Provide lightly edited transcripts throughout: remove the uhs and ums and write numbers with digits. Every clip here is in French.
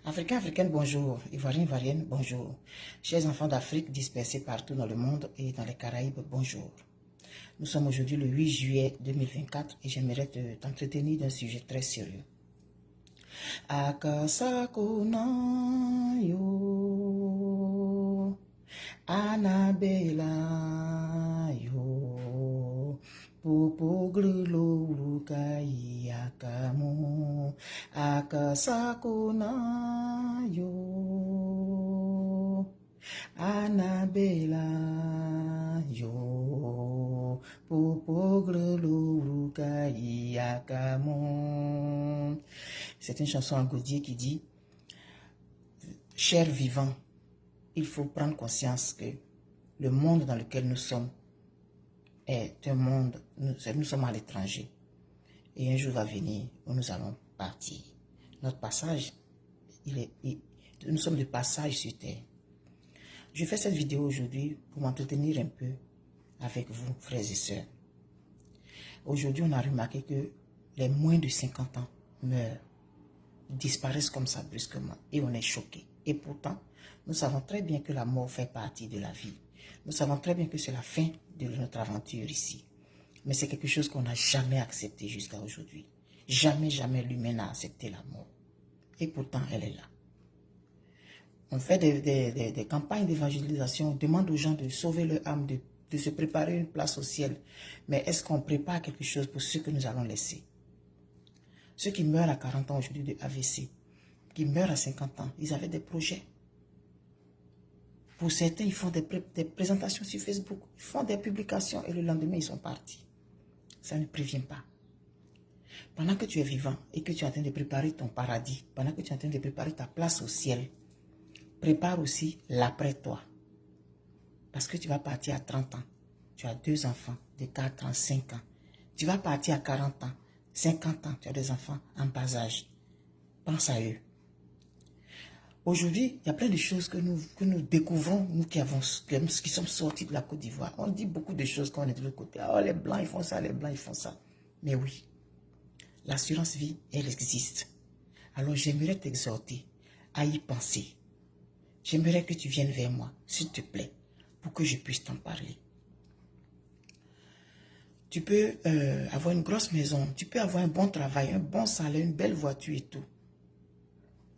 Africains, Africaines, bonjour. Ivoiriens, Ivoiriennes, bonjour. Chers enfants d'Afrique dispersés partout dans le monde et dans les Caraïbes, bonjour. Nous sommes aujourd'hui le 8 juillet 2024 et j'aimerais t'entretenir d'un sujet très sérieux. Akasakuna yo, Annabella yo, Popoglulu kayakamu, Akasakuna yo, Annabella yo, Popoglulu kayakamu. C'est une chanson en gaudier qui dit: chers vivants, il faut prendre conscience que le monde dans lequel nous sommes est un monde, nous sommes à l'étranger. Et un jour va venir où nous allons partir. Notre passage, nous sommes de passage sur terre. Je fais cette vidéo aujourd'hui pour m'entretenir un peu avec vous, frères et sœurs. Aujourd'hui, on a remarqué que les moins de 50 ans meurent, disparaissent comme ça brusquement et on est choqué. Et pourtant, nous savons très bien que la mort fait partie de la vie. Nous savons très bien que c'est la fin de notre aventure ici. Mais c'est quelque chose qu'on n'a jamais accepté jusqu'à aujourd'hui. Jamais, jamais l'humain n'a accepté la mort. Et pourtant, elle est là. On fait des campagnes d'évangélisation, on demande aux gens de sauver leur âme, de se préparer une place au ciel. Mais est-ce qu'on prépare quelque chose pour ceux que nous allons laisser? Ceux qui meurent à 40 ans aujourd'hui de AVC, qui meurent à 50 ans, ils avaient des projets. Pour certains, ils font des présentations sur Facebook, ils font des publications et le lendemain, ils sont partis. Ça ne prévient pas. Pendant que tu es vivant et que tu es en train de préparer ton paradis, pendant que tu es en train de préparer ta place au ciel, prépare aussi l'après-toi. Parce que tu vas partir à 30 ans. Tu as 2 enfants de 4 ans, 5 ans. Tu vas partir à 40 ans, 50 ans. Tu as des enfants en bas âge. Pense à eux. Aujourd'hui, il y a plein de choses que nous découvrons, nous qui sommes sortis de la Côte d'Ivoire. On dit beaucoup de choses quand on est de l'autre côté. Oh, les Blancs, ils font ça, les Blancs, ils font ça. Mais oui, l'assurance vie, elle existe. Alors, j'aimerais t'exhorter à y penser. J'aimerais que tu viennes vers moi, s'il te plaît, pour que je puisse t'en parler. Tu peux avoir une grosse maison, tu peux avoir un bon travail, un bon salaire, une belle voiture et tout.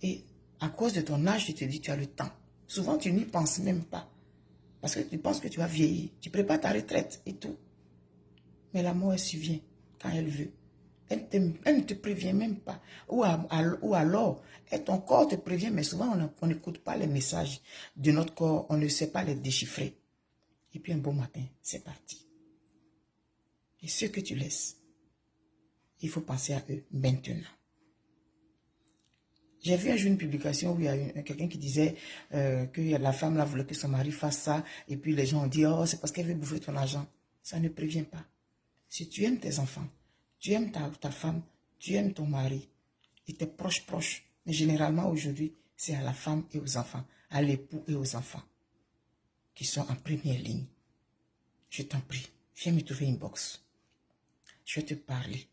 Et à cause de ton âge, tu te dis tu as le temps. Souvent, tu n'y penses même pas. Parce que tu penses que tu vas vieillir. Tu prépares ta retraite et tout. Mais la mort, elle survient quand elle veut. Elle ne te prévient même pas. Ou alors, ton corps te prévient, mais souvent, on n'écoute pas les messages de notre corps. On ne sait pas les déchiffrer. Et puis, un beau matin, c'est parti. Et ceux que tu laisses, il faut penser à eux maintenant. J'ai vu un jour une publication où il y a quelqu'un qui disait que la femme là voulait que son mari fasse ça. Et puis les gens ont dit, oh, c'est parce qu'elle veut bouffer ton argent. Ça ne prévient pas. Si tu aimes tes enfants, tu aimes ta femme, tu aimes ton mari et tes proches. Mais généralement aujourd'hui, c'est à la femme et aux enfants, à l'époux et aux enfants qui sont en première ligne. Je t'en prie, viens me trouver une box. Je vais te parler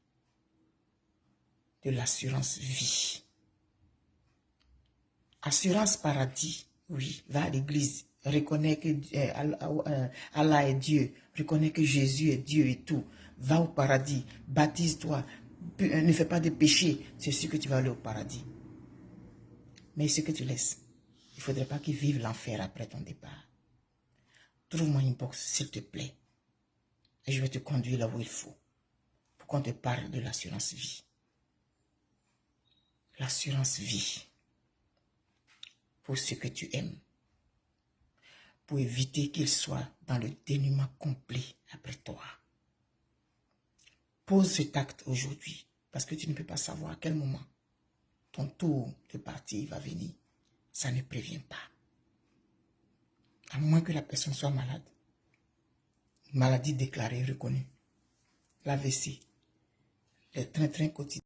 de l'assurance vie. Assurance paradis, oui, va à l'église, reconnais que Allah est Dieu, reconnais que Jésus est Dieu et tout. Va au paradis, baptise-toi, ne fais pas de péché, c'est sûr que tu vas aller au paradis. Mais ce que tu laisses, il ne faudrait pas qu'ils vivent l'enfer après ton départ. Trouve-moi une box, s'il te plaît, et je vais te conduire là où il faut, pour qu'on te parle de l'assurance vie. L'assurance vie. Pour ce que tu aimes, pour éviter qu'il soit dans le dénuement complet après toi. Pose cet acte aujourd'hui, parce que tu ne peux pas savoir à quel moment ton tour de partir va venir. Ça ne prévient pas. À moins que la personne soit malade. Maladie déclarée, reconnue. L'AVC, les trains quotidiens.